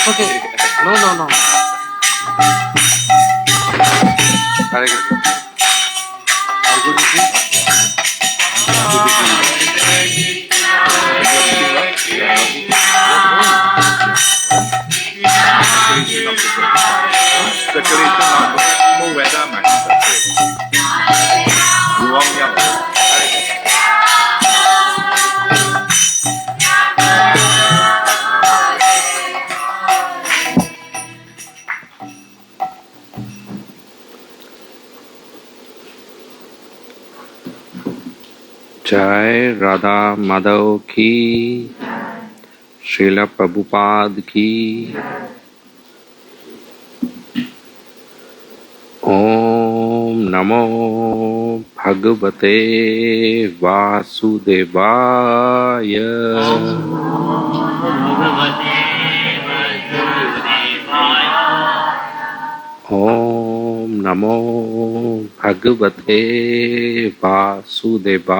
That's okay. No. Hare Krishna. How good is it? जय राधा माधव की, श्रील प्रभुपाद की। ओम नमो भगवते वासुदेवाय। ओम नमो भगवते वासुदेवाय।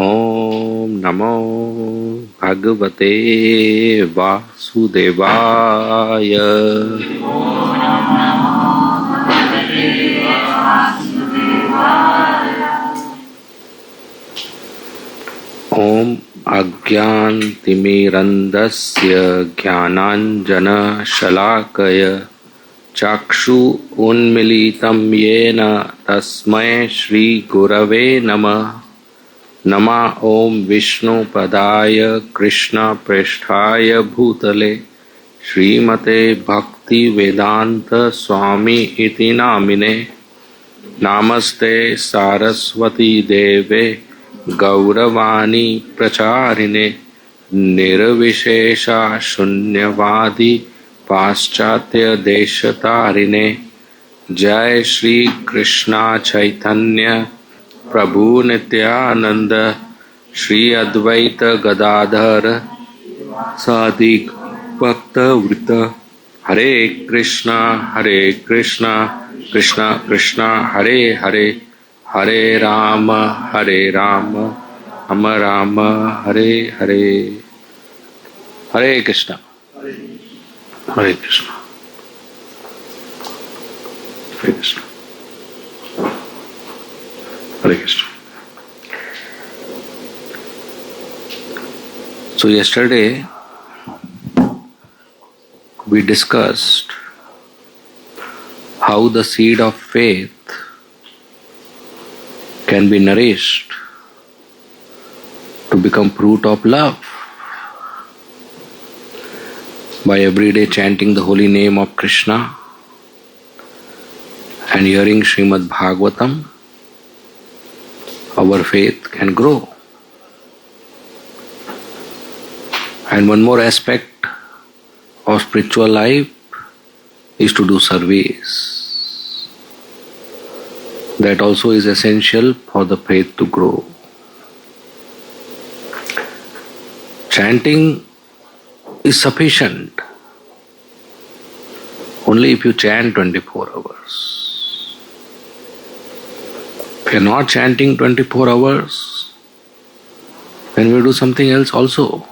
ओम नमो भगवते वासुदेवाय। ओम अज्ञानतिमिरन्धस्य ज्ञानाञ्जनशलाकया चक्षु उन्मीलितं येन तस्मै श्रीगुरवे नमः। नमः ओम विष्णुपदाय कृष्णप्रेष्ठाय भूतले श्रीमते भक्तिवेदांत स्वामी इति नामिने। नमस्ते सारस्वती देवे गौरवाणी प्रचारिणे निर्विशेषा शून्यवादी पाश्चात्य देशतारिणे। जय श्री कृष्णा चैतन्य प्रभु नित्यानंद श्री अद्वैत गदाधर साधिक भक्त वृत। हरे कृष्णा कृष्णा कृष्णा हरे हरे, हरे राम राम हरे हरे। हरे कृष्णा हरे कृष्णा हरे कृष्णा हरे Krishna. So yesterday we discussed how the seed of faith can be nourished to become fruit of love by everyday chanting the holy name of Krishna and hearing Srimad Bhagavatam. Our faith can grow. And one more aspect of spiritual life is to do service. That also is essential for the faith to grow. Chanting is sufficient only if you chant 24 hours. If you are not chanting 24 hours, then we do something else also,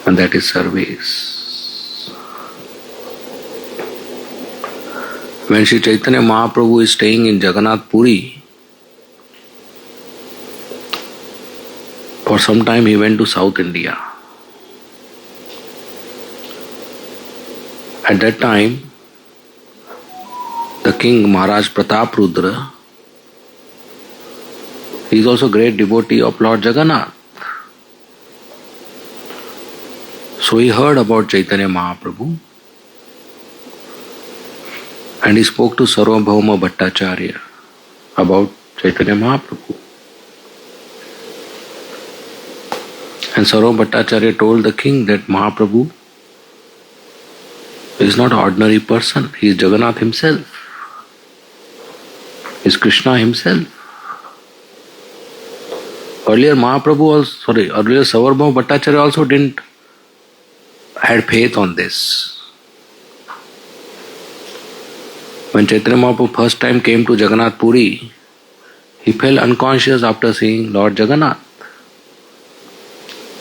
and that is service. When Sri Chaitanya Mahaprabhu is staying in Jagannath Puri, for some time he went to South India. At that time, the king Maharaj Pratap Rudra, he is also great devotee of Lord Jagannath. So he heard about Chaitanya Mahaprabhu and he spoke to Sarvabhauma Bhattacharya about Chaitanya Mahaprabhu. And Sarvabhauma Bhattacharya told the king that Mahaprabhu is not an ordinary person, he is Jagannath himself, he is Krishna himself. Earlier Sarvabhauma Bhattacharya also didn't had faith on this. When Chaitanya Mahaprabhu first time came to Jagannath Puri, he fell unconscious after seeing Lord Jagannath.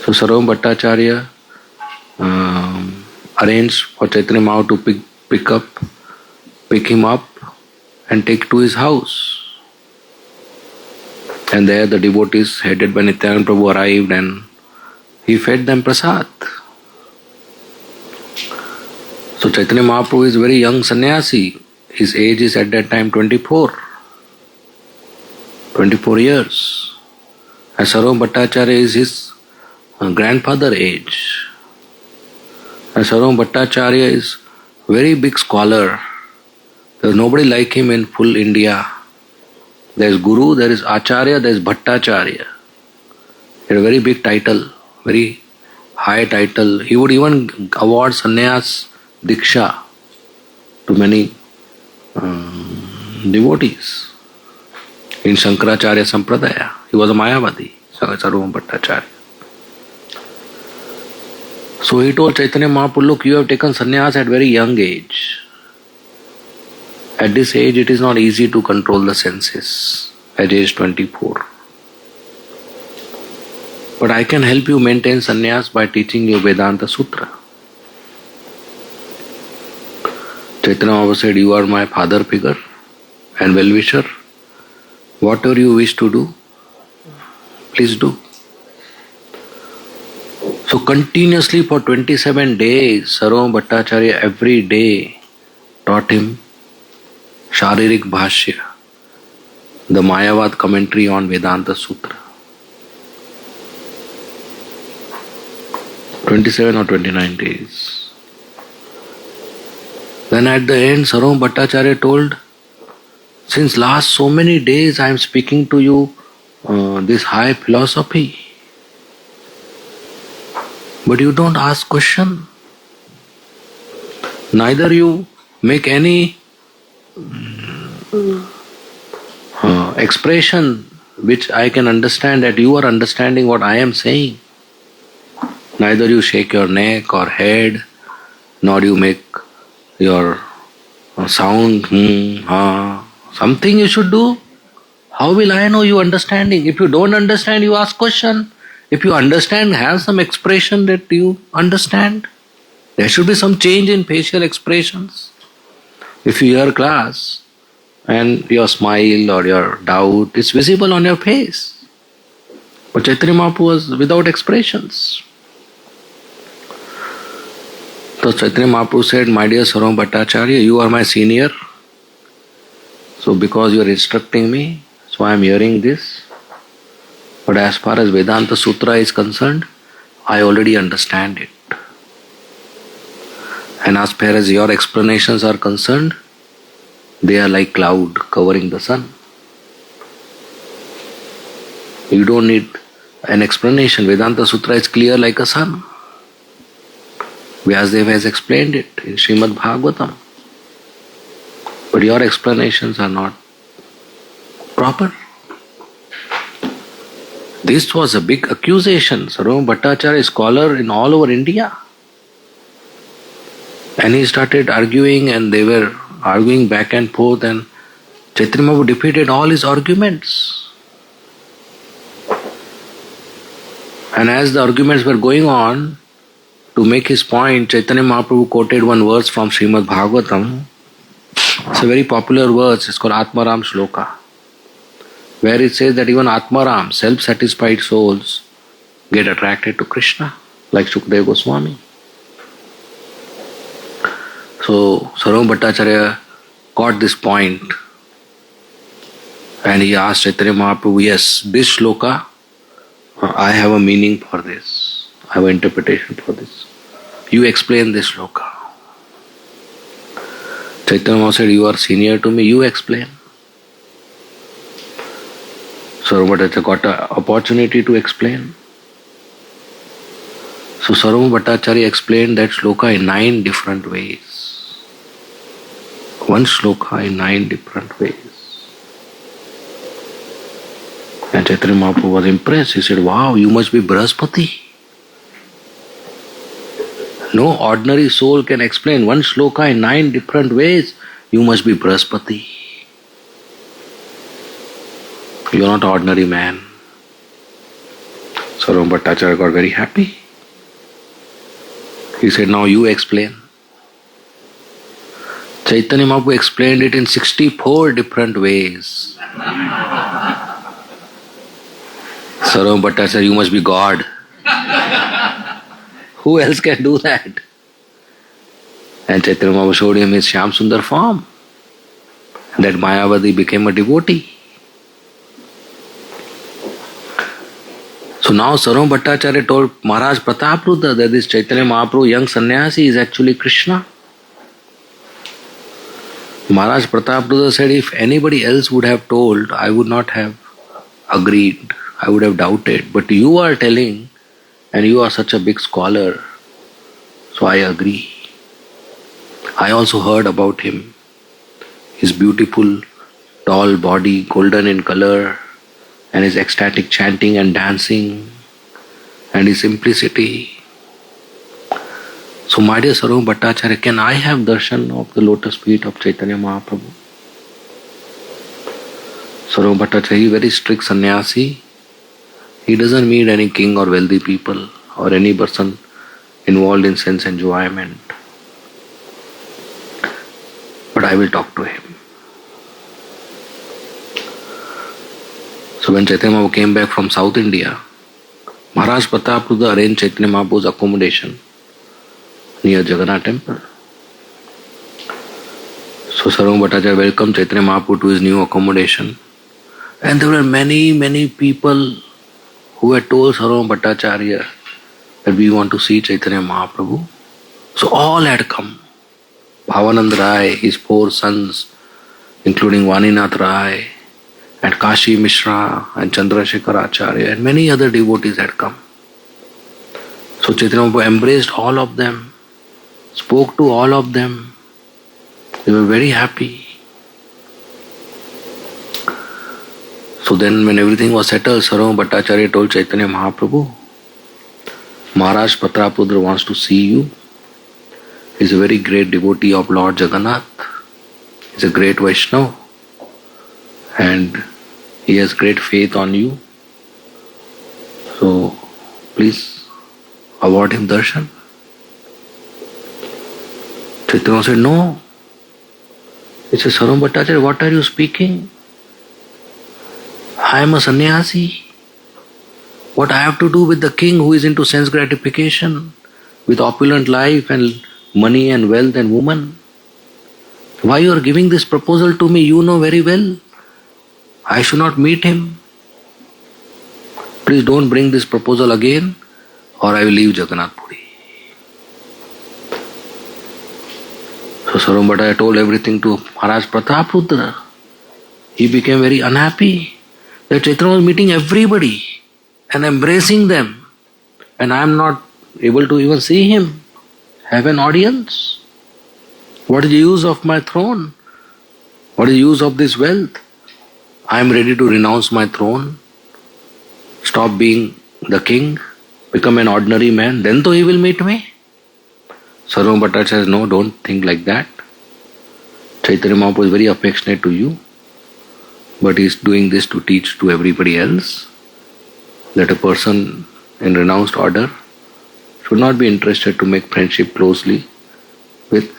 So Sarvam Bhattacharya arranged for Chaitanya Mahaprabhu to pick him up and take to his house. And there the devotees headed by Nityananda Prabhu arrived and he fed them prasad. So Chaitanya Mahaprabhu is a very young sannyasi. His age is at that time 24 years. And Sarvam Bhattacharya is his grandfather age. And Sarvam Bhattacharya is very big scholar. There is nobody like him in full India. There is Guru, there is Acharya, there is Bhattacharya. He had a very big title, very high title. He would even award sannyas diksha to many devotees in Shankaracharya Sampradaya. He was a Mayavadi, Sarvam Bhattacharya. So he told Chaitanya Mahaprabhu, look, you have taken sannyas at very young age. At this age, it is not easy to control the senses at age 24. But I can help you maintain sannyas by teaching you Vedanta Sutra. Chaitanya Mahaprabhu said, you are my father figure and well-wisher. Whatever you wish to do, please do. So continuously for 27 days, Sarvam Bhattacharya every day taught him Sharirik Bhashya, the Mayavad commentary on Vedanta Sutra. 27 or 29 days. Then at the end, Sarvam Bhattacharya told, since last so many days I am speaking to you this high philosophy, but you don't ask question. Neither you make any expression which I can understand that you are understanding what I am saying. Neither you shake your neck or head, nor you make your sound, something you should do. How will I know you understanding? If you don't understand, you ask question. If you understand, have some expression that you understand. There should be some change in facial expressions. If you hear class and your smile or your doubt is visible on your face. But Chaitanya Mahaprabhu was without expressions. So Chaitanya Mahaprabhu said, my dear Sarvam Bhattacharya, you are my senior. So because you are instructing me, so I am hearing this. But as far as Vedanta Sutra is concerned, I already understand it. And as far as your explanations are concerned, they are like cloud covering the sun. You don't need an explanation. Vedanta Sutra is clear like a sun. Vyasadeva has explained it in Srimad Bhagavatam. But your explanations are not proper. This was a big accusation. Sarvam Bhattacharya is scholar in all over India. And he started arguing and they were arguing back and forth and Chaitanya Mahaprabhu defeated all his arguments. And as the arguments were going on, to make his point, Chaitanya Mahaprabhu quoted one verse from Srimad Bhagavatam. It's a very popular verse, it's called Atmaram Shloka, where it says that even Atmaram, self-satisfied souls, get attracted to Krishna, like Shukadeva Goswami. So Sarvam Bhattacharya got this point and he asked Chaitanya Mahaprabhu, yes, this shloka, I have a meaning for this, I have an interpretation for this. You explain this shloka. Chaitanya Mahaprabhu said, you are senior to me, you explain. Sarvam Bhattacharya got an opportunity to explain. So Sarvam Bhattacharya explained that shloka in 9 different ways. One shloka in 9 different ways. And Chaitanya Mahaprabhu was impressed. He said, wow, you must be Brahaspati. No ordinary soul can explain one shloka in 9 different ways. You must be Brahaspati. You are not an ordinary man. Sarvam Bhattacharya got very happy. He said, now you explain. Chaitanya Mahaprabhu explained it in 64 different ways. Sarvam Bhattacharya, you must be God. Who else can do that? And Chaitanya Mahaprabhu showed him his Shyam Sundar form. That Mayavadi became a devotee. So now Sarvam Bhattacharya told Maharaj Prataprudra that this Chaitanya Mahaprabhu, young sannyasi, is actually Krishna. Maharaj Prataprudra said, if anybody else would have told, I would not have agreed. I would have doubted. But you are telling, and you are such a big scholar, so I agree. I also heard about him. His beautiful, tall body, golden in color, and his ecstatic chanting and dancing, and his simplicity. So, my dear Sarvam Bhattacharya, can I have darshan of the lotus feet of Chaitanya Mahaprabhu? Sarvam Bhattacharya, he is very strict sannyasi. He doesn't meet any king or wealthy people or any person involved in sense enjoyment. But I will talk to him. So when Chaitanya Mahaprabhu came back from South India, Maharaj Prataprudra arranged Chaitanya Mahaprabhu's accommodation near Jagannath temple. So Sarvam Bhattacharya welcomed Chaitanya Mahaprabhu to his new accommodation. And there were many people who had told Sarvam Bhattacharya that we want to see Chaitanya Mahaprabhu. So all had come. Bhavanand Rai, his 4 sons, including Vaninath Rai, and Kashi Mishra, and Chandrasekhar Acharya, and many other devotees had come. So Chaitanya Mahaprabhu embraced all of them, spoke to all of them. They were very happy. So then when everything was settled, Sarvam Bhattacharya told Chaitanya Mahaprabhu, Maharaj Prataprudra wants to see you. He is a very great devotee of Lord Jagannath. He is a great Vaishnava. And he has great faith on you. So please award him darshan. Chaitanya said, no. He said, Sarvam Bhattacharya, what are you speaking? I am a sannyasi. What I have to do with the king who is into sense gratification, with opulent life and money and wealth and woman? Why you are giving this proposal to me? You know very well. I should not meet him. Please don't bring this proposal again, or I will leave Jagannath Puri. So Sarvam Bhattacharya told everything to Maharaj Prataprudra. He became very unhappy that Chaitanya was meeting everybody and embracing them, and I am not able to even see him, have an audience. What is the use of my throne? What is the use of this wealth? I am ready to renounce my throne, stop being the king, become an ordinary man, then though he will meet me. Sarvam Bhattacharya says, no, don't think like that. Chaitanya Mahaprabhu is very affectionate to you, but he is doing this to teach to everybody else that a person in renounced order should not be interested to make friendship closely with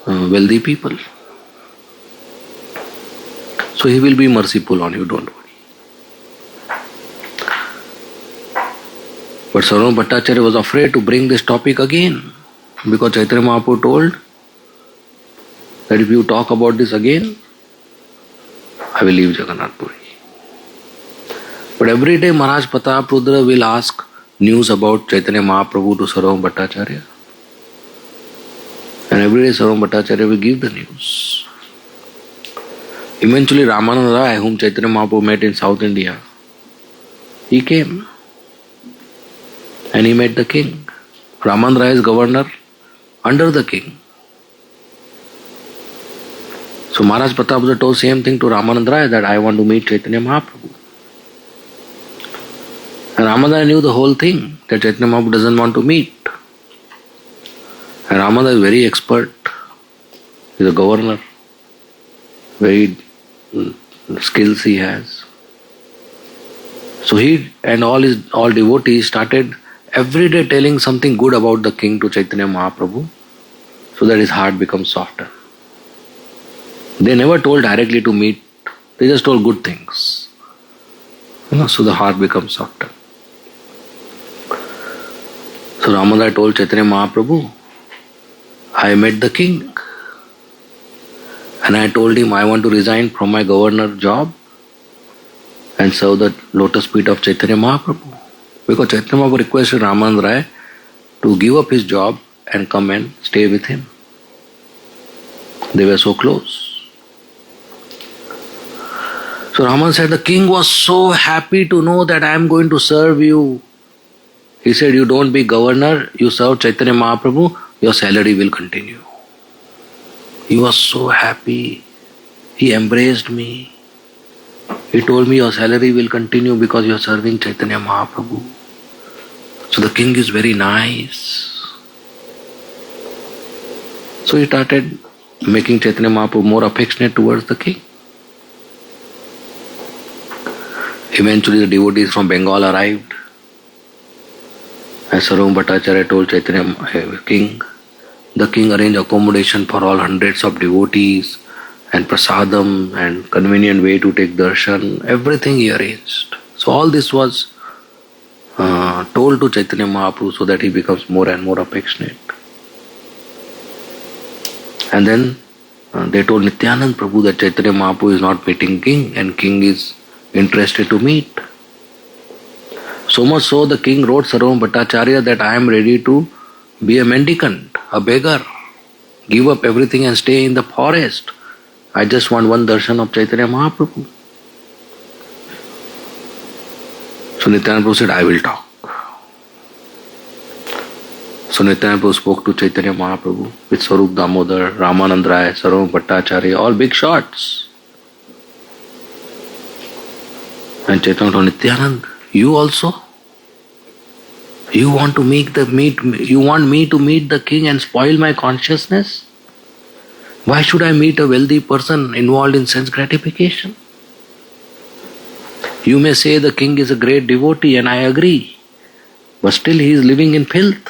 wealthy people. So he will be merciful on you, don't worry. But Sarvam Bhattacharya was afraid to bring this topic again, because Chaitanya Mahaprabhu told that if you talk about this again, I will leave Jagannath Puri. But every day Maharaj Prataprudra will ask news about Chaitanya Mahaprabhu to Sarvam Bhattacharya. And every day Sarvam Bhattacharya will give the news. Eventually Ramananda Rai, whom Chaitanya Mahaprabhu met in South India, he came and he met the king. Ramananda Rai is governor under the king. So Maharaj Prataprudra told same thing to Ramananda Rai, that I want to meet Chaitanya Mahaprabhu. And Ramananda Rai knew the whole thing, that Chaitanya Mahaprabhu doesn't want to meet. And Ramananda is very expert. He is a governor very skills he has. So he and all devotees started every day telling something good about the king to Chaitanya Mahaprabhu, so that his heart becomes softer. They never told directly to meet, they just told good things. So the heart becomes softer. So Ramadai told Chaitanya Mahaprabhu, I met the king and I told him I want to resign from my governor job and serve the lotus feet of Chaitanya Mahaprabhu. Because Chaitanya Mahaprabhu requested Ramanand Rai to give up his job and come and stay with him. They were so close. So Raman said, the king was so happy to know that I am going to serve you. He said, you don't be governor, you serve Chaitanya Mahaprabhu, your salary will continue. He was so happy. He embraced me. He told me your salary will continue because you are serving Chaitanya Mahaprabhu. So the king is very nice. So he started making Chaitanya Mahaprabhu more affectionate towards the king. Eventually the devotees from Bengal arrived. As Sarvam Bhattacharya told Chaitanya king, the king arranged accommodation for all hundreds of devotees and prasadam and convenient way to take darshan. Everything he arranged. So all this was told to Chaitanya Mahaprabhu so that he becomes more and more affectionate. And then they told Nityanand Prabhu that Chaitanya Mahaprabhu is not meeting king and king is interested to meet. So much so the king wrote Sarvam Bhattacharya that I am ready to be a mendicant, a beggar, give up everything and stay in the forest. I just want one darshan of Chaitanya Mahaprabhu. So Nityananda Prabhu said, I will talk. So Nityananda Prabhu spoke to Chaitanya Mahaprabhu with Swarup Damodar, Ramanand Rai, Sarvam Bhattacharya, all big shots. And Chaitanya told Nityanand, you also? You want me to meet the king and spoil my consciousness? Why should I meet a wealthy person involved in sense gratification? You may say the king is a great devotee and I agree, but still he is living in filth.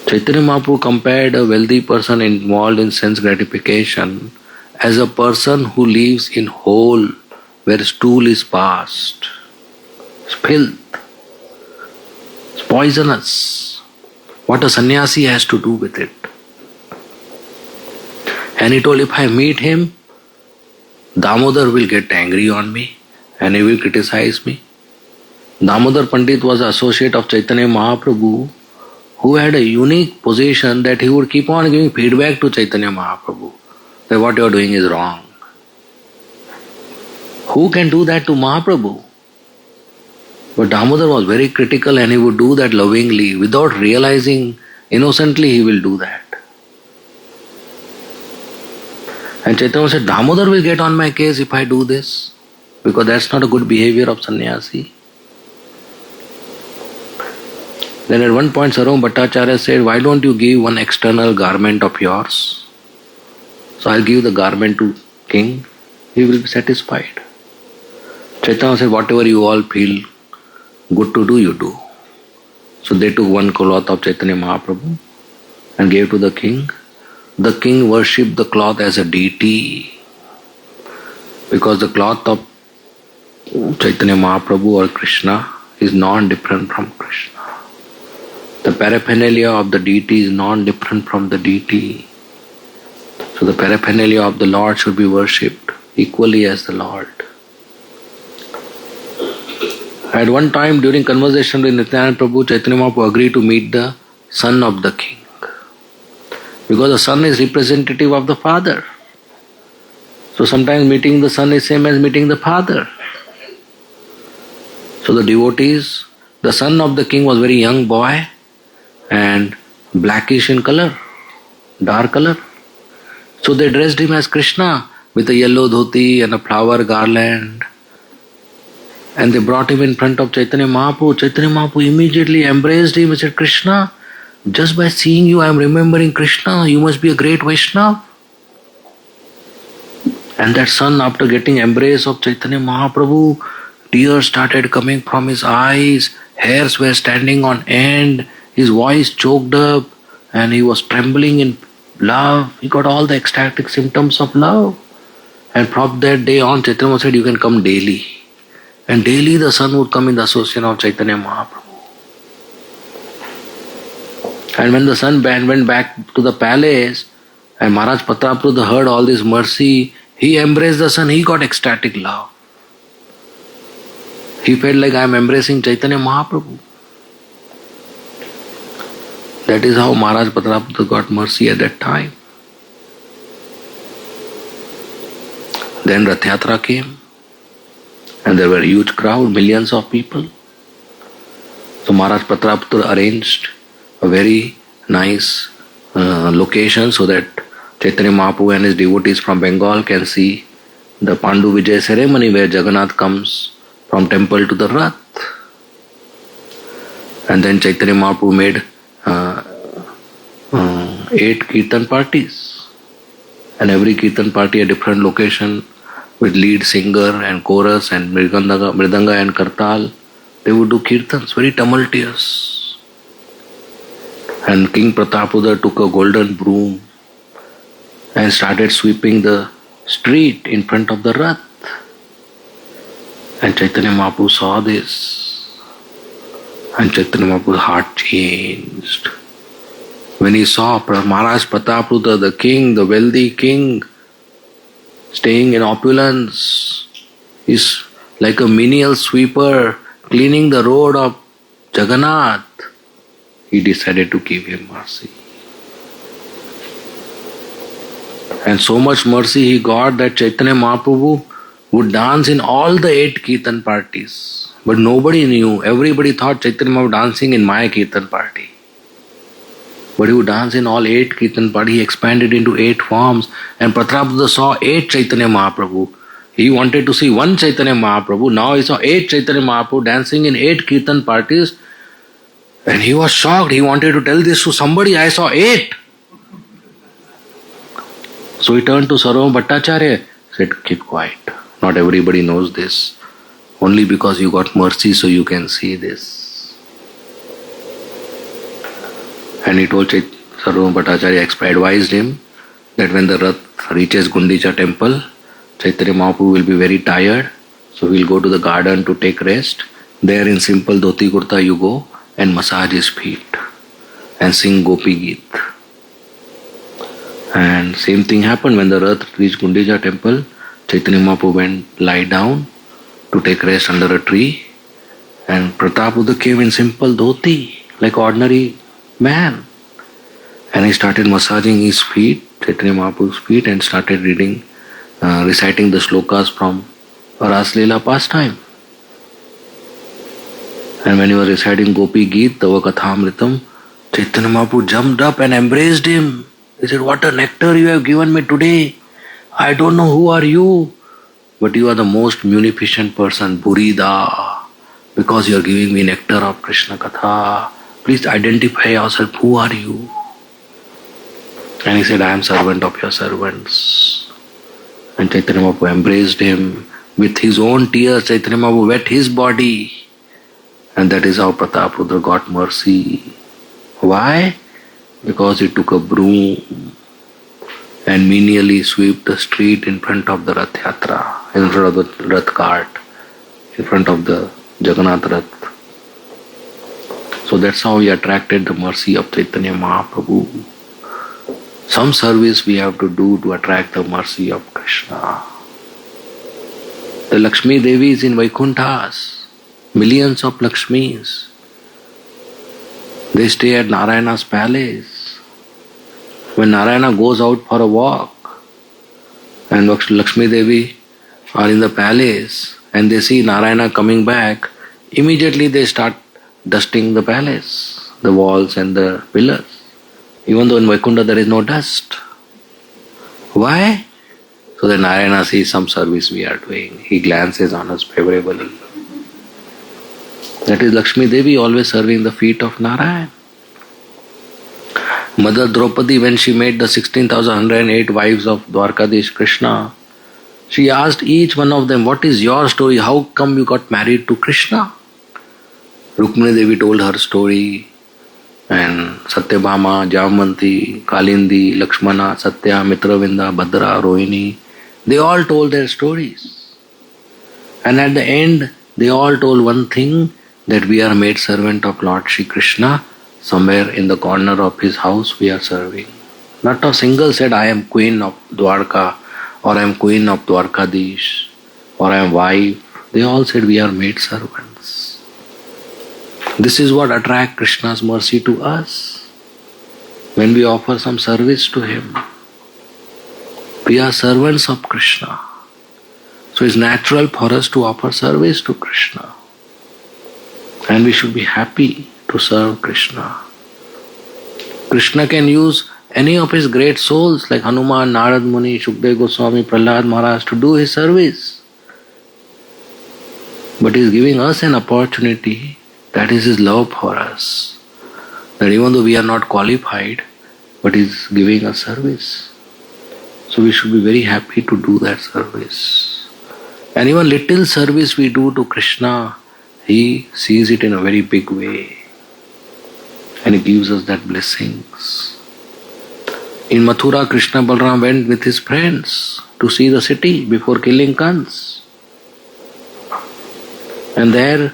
Chaitanya Mahaprabhu compared a wealthy person involved in sense gratification as a person who lives in hole where stool is passed. It's filth. It's poisonous. What a sannyasi has to do with it. And he told, if I meet him, Damodar will get angry on me and he will criticize me. Damodar Pandit was an associate of Chaitanya Mahaprabhu who had a unique position that he would keep on giving feedback to Chaitanya Mahaprabhu that what you are doing is wrong. Who can do that to Mahaprabhu? But Damodar was very critical and he would do that lovingly without realizing, innocently he will do that. And Chaitanya said, Damodar will get on my case if I do this, because that's not a good behavior of sannyasi. Then at one point Sarvam Bhattacharya said, why don't you give one external garment of yours? So I'll give the garment to king, he will be satisfied. Chaitanya said, whatever you all feel good to do, you do. So they took one cloth of Chaitanya Mahaprabhu and gave to the king. The king worshipped the cloth as a deity because the cloth of Chaitanya Mahaprabhu or Krishna is non-different from Krishna. The paraphernalia of the deity is non-different from the deity. So the paraphernalia of the Lord should be worshipped equally as the Lord. At one time during conversation with Nityananda Prabhu, Chaitanya Mahaprabhu agreed to meet the son of the king. Because the son is representative of the father. So sometimes meeting the son is same as meeting the father. So the devotees, the son of the king was very young boy and blackish in color, dark color. So they dressed him as Krishna with a yellow dhoti and a flower garland. And they brought him in front of Chaitanya Mahaprabhu. Chaitanya Mahaprabhu immediately embraced him and said, Krishna, just by seeing you I am remembering Krishna. You must be a great Vaishnava. And that son, after getting embrace of Chaitanya Mahaprabhu, tears started coming from his eyes, hairs were standing on end, his voice choked up, and he was trembling in love. He got all the ecstatic symptoms of love. And from that day on, Chaitanya said, you can come daily. And daily the son would come in the association of Chaitanya Mahaprabhu. And when the son went back to the palace, and Maharaj Pratarapruta heard all this mercy, he embraced the son, he got ecstatic love. He felt like I am embracing Chaitanya Mahaprabhu. That is how Maharaj Pratarapruta got mercy at that time. Then Rath Yatra came, and there were a huge crowd, millions of people. So Maharaj Pratarapruta arranged a very nice location so that Chaitanya Mahaprabhu and his devotees from Bengal can see the Pandu Vijay ceremony where Jagannath comes from temple to the Rath. And then Chaitanya Mahaprabhu made 8 Kirtan parties. And every Kirtan party a different location with lead singer and chorus and Mridanga and Kartal. They would do Kirtans, very tumultuous. And King Pratapuda took a golden broom and started sweeping the street in front of the Rath. And Chaitanya Mahaprabhu saw this. And Chaitanya Mahaprabhu's heart changed. When he saw Maharaj Pratapuda, the king, the wealthy king, staying in opulence, is like a menial sweeper cleaning the road of Jagannath. He decided to give him mercy. And so much mercy he got that Chaitanya Mahaprabhu would dance in all the 8 Kirtan parties. But nobody knew. Everybody thought Chaitanya Mahaprabhu dancing in my Kirtan party. But he would dance in all 8 Kirtan parties. He expanded into 8 forms. And Pratarapruta saw 8 Chaitanya Mahaprabhu. He wanted to see 1 Chaitanya Mahaprabhu. Now he saw 8 Chaitanya Mahaprabhu dancing in 8 Kirtan parties. And he was shocked. He wanted to tell this to somebody. I saw 8. So he turned to Sarvabhauma Bhattacharya, said, keep quiet. Not everybody knows this. Only because you got mercy so you can see this. And he told Sarvabhauma Bhattacharya, advised him that when the Rath reaches Gundicha temple, Chaitanya Mahaprabhu will be very tired. So he will go to the garden to take rest. There in simple dhoti kurta you go and massage his feet and sing Gopi Geet. And same thing happened when the Rath reached Gundicha temple. Chaitanya Mahaprabhu went lie down to take rest under a tree. And Pratapuda came in simple dhoti like ordinary man. And he started massaging his feet, Chaitanya Mahaprabhu's feet, and started reciting the slokas from Ras Leela pastime. And when he was reciting Gopi Geet, Tava Kathamritam, Chaitanya Mahaprabhu jumped up and embraced him. He said, what a nectar you have given me today. I don't know who are you, but you are the most munificent person, Burida, because you are giving me nectar of Krishna Katha. Please identify yourself, who are you? And he said, I am servant of your servants. And Chaitanya Mahaprabhu embraced him. With his own tears, Chaitanya Mahaprabhu wet his body. And that is how Prataprudra got mercy. Why? Because he took a broom and menially swept the street in front of the Rath Yatra, in front of the Rath cart, in front of the Jagannath Rath. So that's how he attracted the mercy of Chaitanya Mahaprabhu. Some service we have to do to attract the mercy of Krishna. The Lakshmi Devi is in Vaikunthas. Millions of Lakshmis. They stay at Narayana's palace. When Narayana goes out for a walk and Lakshmi Devi are in the palace and they see Narayana coming back, immediately they start dusting the palace, the walls and the pillars. Even though in Vaikuntha there is no dust. Why? So that Narayana sees some service we are doing. He glances on us favorably. That is Lakshmi Devi always serving the feet of Narayana. Mother Draupadi, when she made the 16,108 wives of Dwarkadish Krishna, She asked each one of them, what is your story? How come you got married to Krishna? Rukmini Devi told her story, and Satyabhama, Jamanti, Kalindi, Lakshmana, Satya, Mitravinda, Bhadra, Rohini, they all told their stories. And at the end, they all told one thing, that we are made servant of Lord Shri Krishna. Somewhere in the corner of his house we are serving. Not a single said, I am queen of Dwarka, or I am queen of Dwarkadish, or I am wife. They all said, we are made servants. This is what attracts Krishna's mercy to us. When we offer some service to him, we are servants of Krishna. So it's natural for us to offer service to Krishna. And we should be happy to serve Krishna. Krishna can use any of his great souls like Hanuman, Narad Muni, Shukdev Goswami, Prahlad Maharaj to do his service. But he is giving us an opportunity, that is his love for us. That even though we are not qualified, but he is giving us service. So we should be very happy to do that service. And even little service we do to Krishna, he sees it in a very big way. And he gives us that blessings. In Mathura, Krishna Balram went with his friends to see the city before killing Kans. And there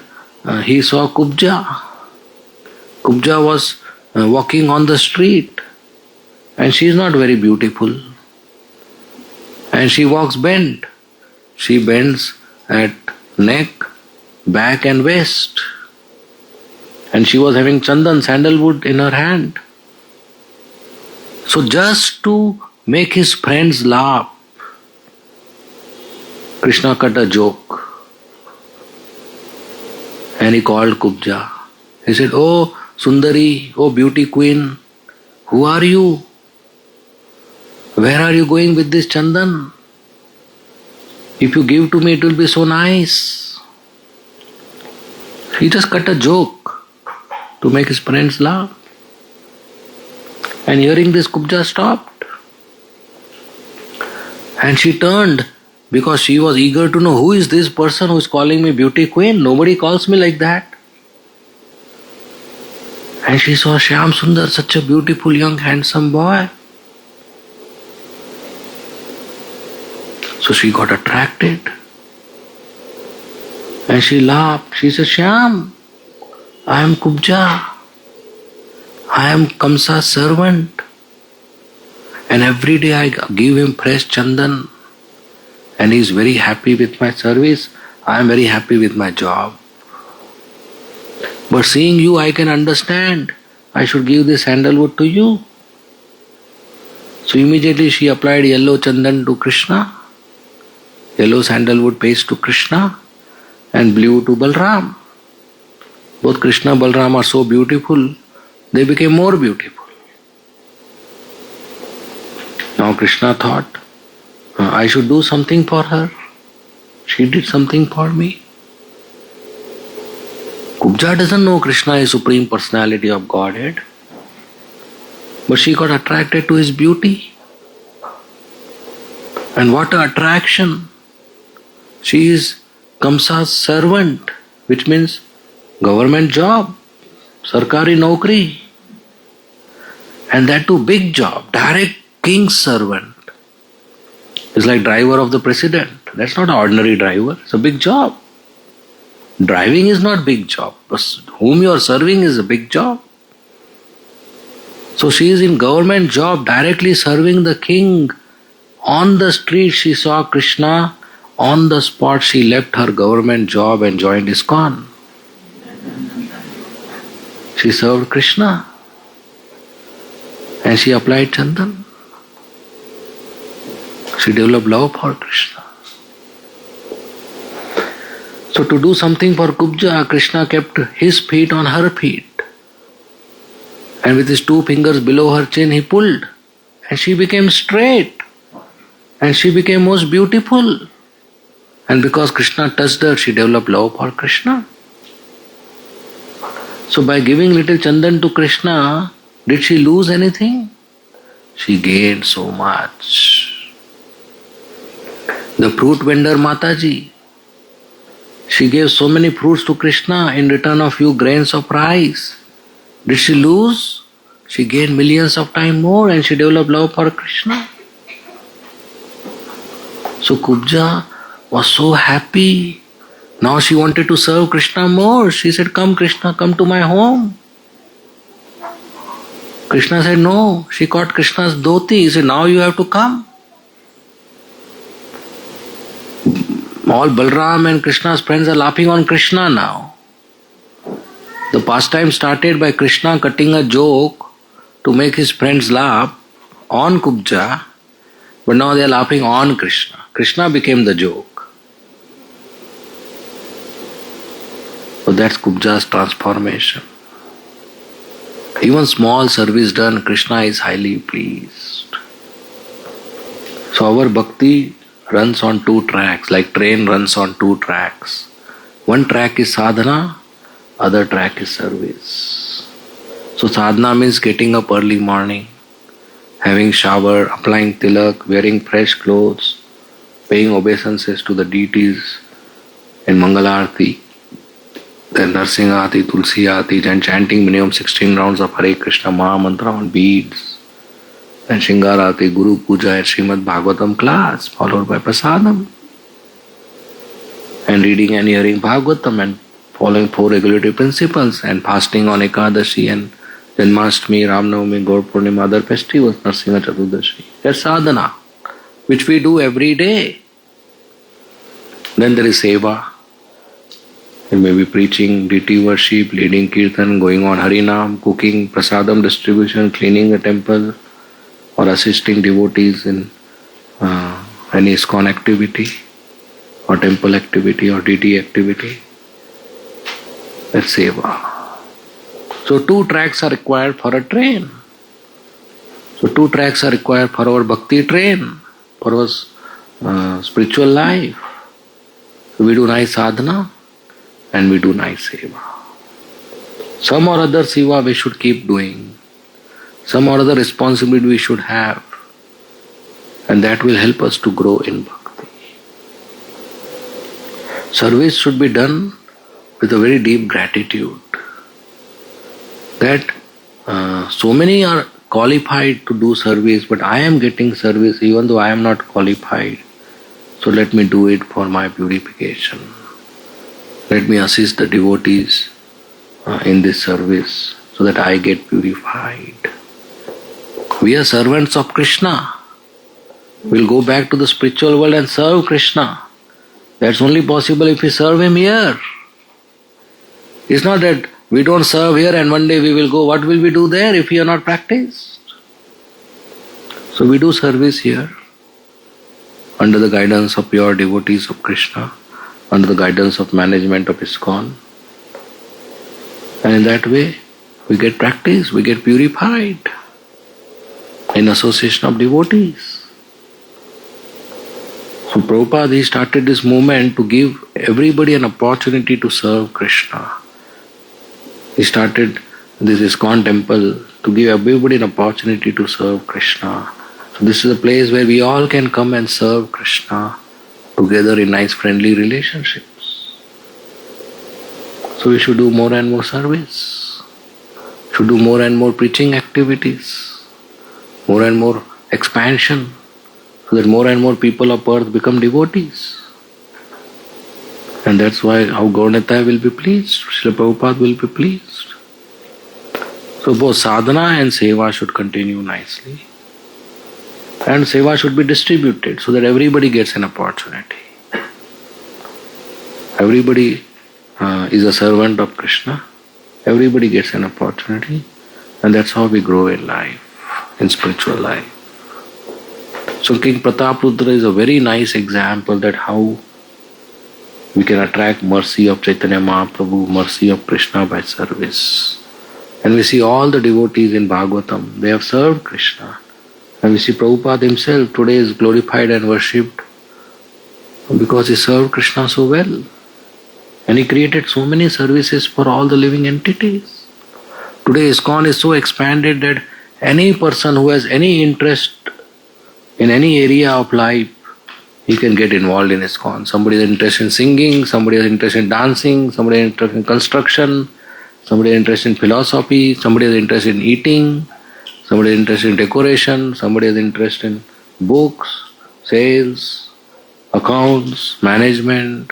he saw Kubja. Kubja was walking on the street, and she is not very beautiful. And she walks bent. She bends at neck, back and waist. And she was having chandan, sandalwood in her hand. So just to make his friends laugh, Krishna cut a joke. And he called Kubja. He said, oh Sundari, oh beauty queen, who are you? Where are you going with this chandan? If you give to me, it will be so nice. He just cut a joke to make his friends laugh. And hearing this, Kubja stopped. And she turned, because she was eager to know, who is this person who is calling me beauty queen? Nobody calls me like that. And she saw Shyam Sundar, such a beautiful young handsome boy. So she got attracted. And she laughed. She said, Shyam, I am Kubja. I am Kamsa's servant. And every day I give him fresh chandan. And he is very happy with my service. I am very happy with my job. But seeing you, I can understand. I should give this sandalwood to you. So immediately she applied yellow chandan to Krishna, yellow sandalwood paste to Krishna, and blue to Balram. Both Krishna and Balram are so beautiful, they became more beautiful. Now Krishna thought, I should do something for her. She did something for me. Kubja doesn't know Krishna is Supreme Personality of Godhead, but she got attracted to his beauty. And what an attraction! She is Kamsa's servant, which means government job, sarkari naukri. And that too big job, direct king's servant. It's like driver of the president. That's not an ordinary driver, it's a big job. Driving is not big job, but whom you are serving is a big job. So she is in government job, directly serving the king. On the street she saw Krishna. On the spot she left her government job and joined ISKCON. She served Krishna. And she applied chandan. She developed love for Krishna. So to do something for Kubja, Krishna kept his feet on her feet. And with his two fingers below her chin, he pulled. And she became straight. And she became most beautiful. And because Krishna touched her, she developed love for Krishna. So by giving little chandan to Krishna, did she lose anything? She gained so much. The fruit vendor Mataji, she gave so many fruits to Krishna in return of few grains of rice. Did she lose? She gained millions of times more and she developed love for Krishna. So Kubja was so happy. Now she wanted to serve Krishna more. She said, "Come Krishna, come to my home." Krishna said no. She caught Krishna's dhoti. He said, "Now you have to come." All Balram and Krishna's friends are laughing on Krishna now. The pastime started by Krishna cutting a joke to make his friends laugh on Kubja, but now they are laughing on Krishna. Krishna became the joke. So that's Kubja's transformation. Even small service done, Krishna is highly pleased. So our bhakti runs on two tracks, like train runs on two tracks. One track is sadhana, other track is service. So sadhana means getting up early morning, having shower, applying tilak, wearing fresh clothes, paying obeisances to the deities in Mangalarti, then Narsingati, Tulsi Aati, and chanting minimum 16 rounds of Hare Krishna Maha Mantra on beads. Then Shingarati, Guru Puja and Srimad Bhagavatam class, followed by Prasadam. And reading and hearing Bhagavatam and following 4 regulative principles and fasting on Ekadashi and Janmashtami, Ramnavami, Gaur Purnima, other festivals, Narsingha Chaturdashi. That's sadhana, which we do every day. Then there is seva. It may be preaching, deity worship, leading kirtan, going on Harinam, cooking, prasadam distribution, cleaning the temple, or assisting devotees in any ISKCON activity, or temple activity, or deity activity. That's seva. So 2 tracks are required for a train. So 2 tracks are required for our bhakti train, for our spiritual life. So we do nice sadhana and we do nice seva. Some or other seva we should keep doing. Some or other responsibility we should have. And that will help us to grow in bhakti. Service should be done with a very deep gratitude. That so many are qualified to do service, but I am getting service even though I am not qualified. So let me do it for my purification. Let me assist the devotees in this service so that I get purified. We are servants of Krishna. We'll go back to the spiritual world and serve Krishna. That's only possible if we serve Him here. It's not that we don't serve here and one day we will go. What will we do there if we are not practiced? So we do service here under the guidance of pure devotees of Krishna, under the guidance of management of ISKCON. And in that way, we get practice, we get purified in association of devotees. So Prabhupada, he started this movement to give everybody an opportunity to serve Krishna. He started this ISKCON temple to give everybody an opportunity to serve Krishna. So this is a place where we all can come and serve Krishna together in nice friendly relationships. So we should do more and more service. Should do more and more preaching activities. More and more expansion. So that more and more people of earth become devotees. And that's why our Gaur-Nitai will be pleased. Srila Prabhupada will be pleased. So both sadhana and seva should continue nicely. And seva should be distributed so that everybody gets an opportunity. Everybody is a servant of Krishna. Everybody gets an opportunity. And that's how we grow in life, in spiritual life. So King Prataprudra is a very nice example that how we can attract mercy of Chaitanya Mahaprabhu, mercy of Krishna by service. And we see all the devotees in Bhagavatam, they have served Krishna. And we see Prabhupada himself today is glorified and worshipped because he served Krishna so well. And he created so many services for all the living entities. Today ISKCON is so expanded that any person who has any interest in any area of life he can get involved in ISKCON. Somebody is interested in singing, somebody is interested in dancing, somebody is interested in construction, somebody is interested in philosophy, somebody is interested in eating, somebody is interested in decoration, somebody is interested in books, sales, accounts, management.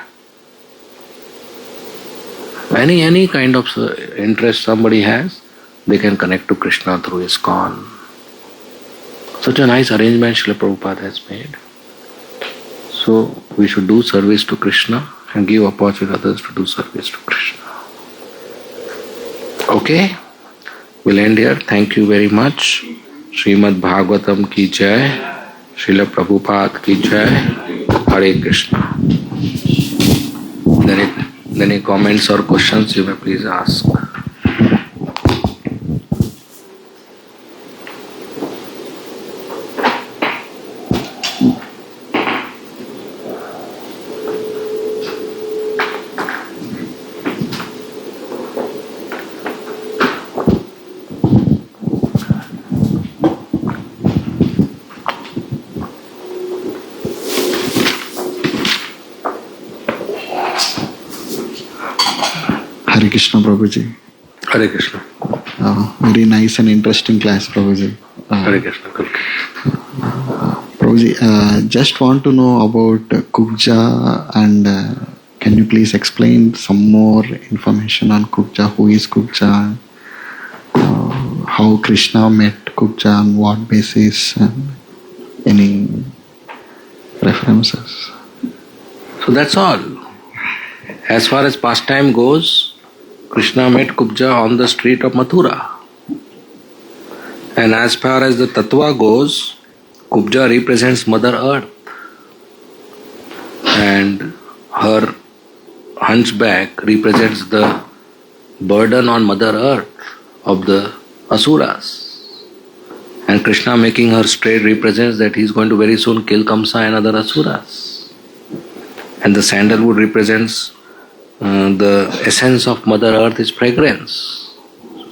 Any kind of interest somebody has, they can connect to Krishna through ISKCON. Such a nice arrangement Srila Prabhupada has made. So we should do service to Krishna and give opportunity to others to do service to Krishna. Okay, we'll end here. Thank you very much. Srimad Bhagavatam ki jai. Srila Prabhupada ki jai. Hare Krishna. Any comments or questions you may please ask. Hare Krishna, Prabhuji. Hare Krishna. Very nice and interesting class, Prabhuji. Hare Krishna. Prabhuji, just want to know about Kubja and can you please explain some more information on Kubja? Who is Kubja? How Krishna met Kubja, on what basis, and any references? So that's all. As far as pastime goes, Krishna met Kubja on the street of Mathura. And as far as the tattva goes, Kubja represents Mother Earth. And her hunchback represents the burden on Mother Earth of the Asuras. And Krishna making her straight represents that he is going to very soon kill Kamsa and other Asuras. And the sandalwood represents the essence of Mother Earth is fragrance.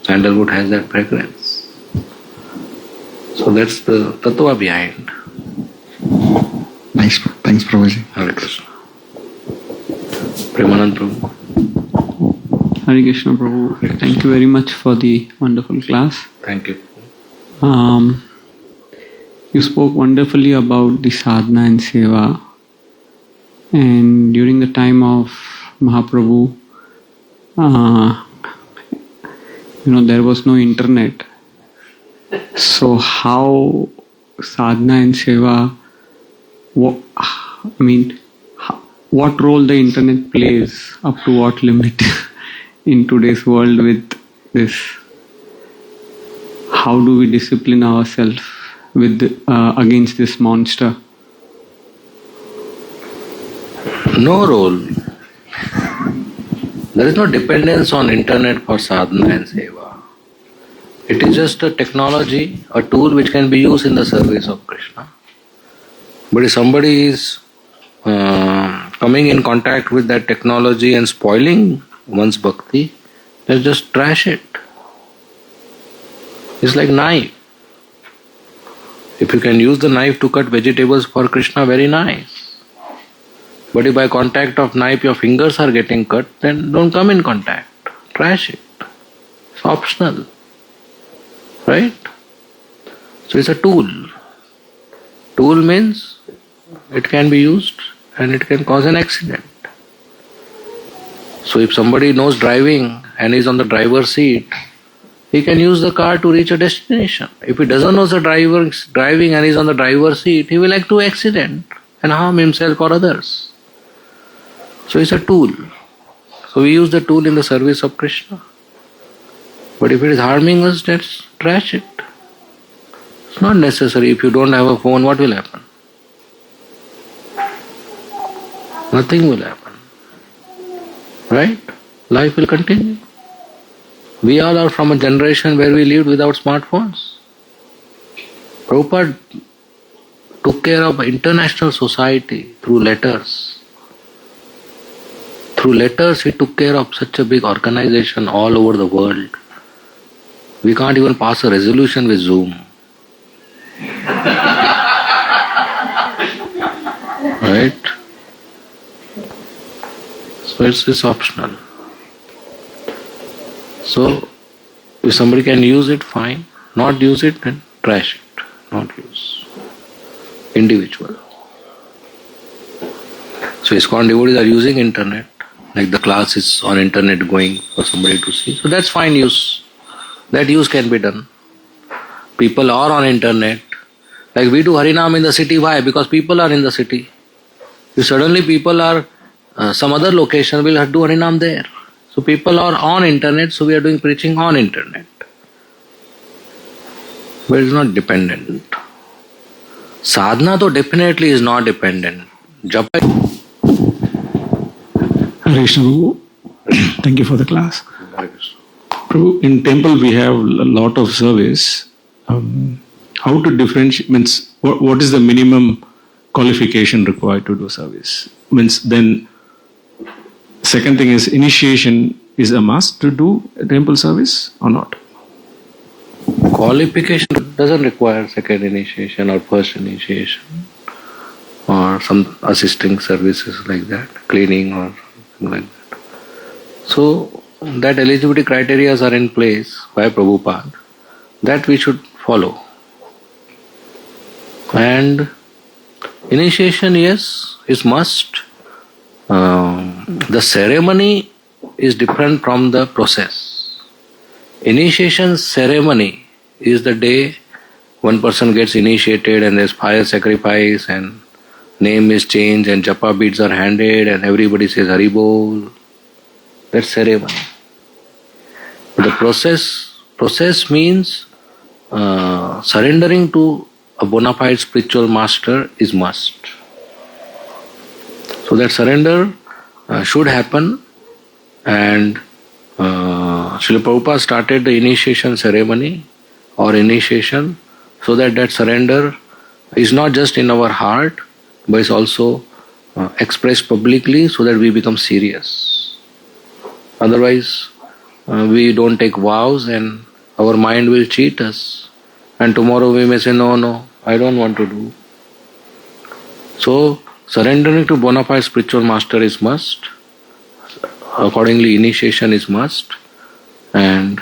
Sandalwood has that fragrance. So that's the tattva behind. Nice. Thanks, Prabhuji. Hare Krishna. Premanand Prabhu. Hare Krishna, Prabhu. Thank you very much for the wonderful class. Thank you. You spoke wonderfully about the sadhana and seva. And during the time of Mahaprabhu, there was no internet. So how sadhana and seva, what role the internet plays, up to what limit in today's world with this? How do we discipline ourselves with against this monster? No role. There is no dependence on internet for sadhana and seva. It is just a technology, a tool which can be used in the service of Krishna. But if somebody is coming in contact with that technology and spoiling one's bhakti, then just trash it. It's like knife. If you can use the knife to cut vegetables for Krishna, very nice. But if by contact of knife your fingers are getting cut, then don't come in contact. Trash it. It's optional. Right? So it's a tool. Tool means it can be used and it can cause an accident. So if somebody knows driving and is on the driver's seat, he can use the car to reach a destination. If he doesn't know the driving and is on the driver's seat, he will act to accident and harm himself or others. So it's a tool. So we use the tool in the service of Krishna. But if it is harming us, let's trash it. It's not necessary. If you don't have a phone, what will happen? Nothing will happen. Right? Life will continue. We all are from a generation where we lived without smartphones. Prabhupada took care of international society through letters. Through letters, he took care of such a big organization all over the world. We can't even pass a resolution with Zoom. Right? Right? So it's optional. So if somebody can use it, fine. Not use it, then trash it. Not use. Individual. So ISKCON devotees are using internet. Like the class is on internet going for somebody to see. So that's fine use. That use can be done. People are on internet. Like we do Harinam in the city. Why? Because people are in the city. If suddenly people are some other location, we'll do Harinam there. So people are on internet, so we are doing preaching on internet. But it's not dependent. Sadhana though definitely is not dependent. Japa. Hare Krishna Prabhu, thank you for the class. Prabhu, in temple we have a lot of service. How to differentiate, means what is the minimum qualification required to do service? Means then, second thing is initiation is a must to do a temple service or not? Qualification doesn't require second initiation or first initiation or some assisting services like that, cleaning or something like that. So that eligibility criteria are in place by Prabhupada, that we should follow. And initiation, yes, is must. The ceremony is different from the process. Initiation ceremony is the day one person gets initiated and there's fire sacrifice and name is changed and japa beads are handed and everybody says Haribol. That's ceremony. But the process means surrendering to a bona fide spiritual master is must. So that surrender should happen, and Srila Prabhupada started the initiation ceremony or initiation so that that surrender is not just in our heart but is also expressed publicly so that we become serious. Otherwise, we don't take vows and our mind will cheat us. And tomorrow we may say, no, I don't want to do. So, surrendering to bona fide spiritual master is must. Accordingly, initiation is must. And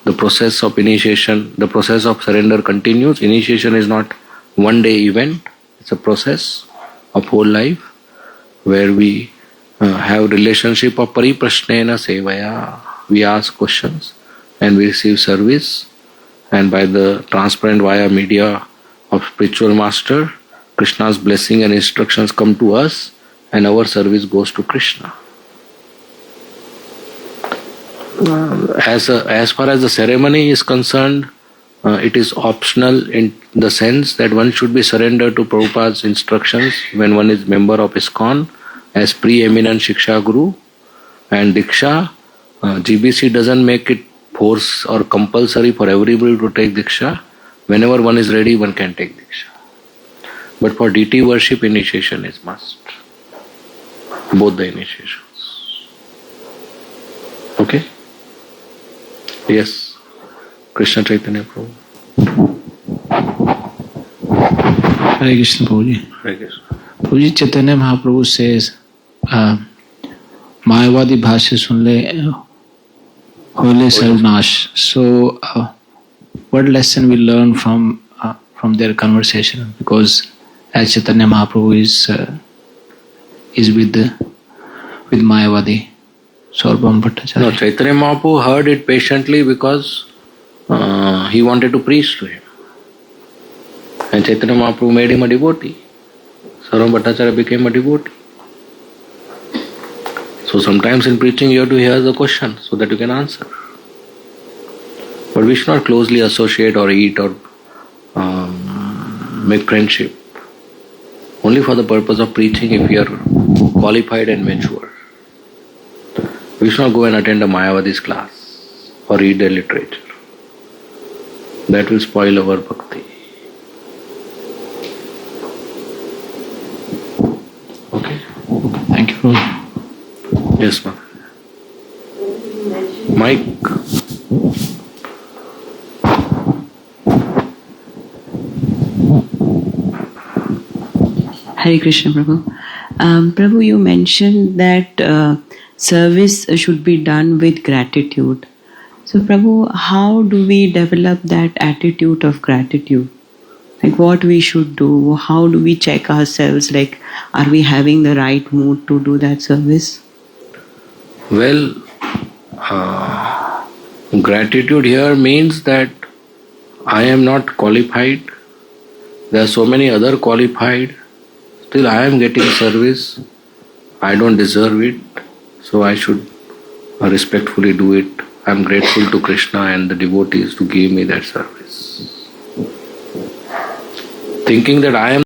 the process of initiation, the process of surrender continues. Initiation is not one day event. It's a process of whole life where we have relationship of pariprashnena sevaya. We ask questions and we receive service, and by the transparent via media of spiritual master, Krishna's blessing and instructions come to us and our service goes to Krishna. As far as the ceremony is concerned, it is optional in the sense that one should be surrendered to Prabhupada's instructions when one is member of ISKCON as preeminent Shiksha Guru, and Diksha, GBC doesn't make it force or compulsory for everybody to take Diksha. Whenever one is ready, one can take Diksha. But for deity worship, initiation is must. Both the initiations. Okay? Yes. Krishna Chaitanya Prabhu. Hare Krishna Prabhuji. Hare Krishna. Prabhuji, Chaitanya Mahaprabhu says, Mayavadi bhashya sunle hole sarvnash. So, what lesson we learn from their conversation? Because as Chaitanya Mahaprabhu is with Mayavadi, Sarvam Bhattacharya. No, Chaitanya Mahaprabhu heard it patiently because he wanted to preach to him. And Chaitanya Mahaprabhu made him a devotee. Sarvam Bhattacharya became a devotee. So sometimes in preaching you have to hear the question so that you can answer. But we should not closely associate or eat or make friendship. Only for the purpose of preaching if we are qualified and mature. We should not go and attend a Mayavadi's class or read their literature. That will spoil our bhakti. Okay? Thank you, Prabhuji. Yes, ma'am. Mike. Hare Krishna Prabhu. Prabhu, you mentioned that service should be done with gratitude. So, Prabhu, how do we develop that attitude of gratitude? Like what we should do? How do we check ourselves? Like, are we having the right mood to do that service? Well, gratitude here means that I am not qualified. There are so many other qualified. Still I am getting service. I don't deserve it. So I should respectfully do it. I am grateful to Krishna and the devotees to give me that service. Thinking that I am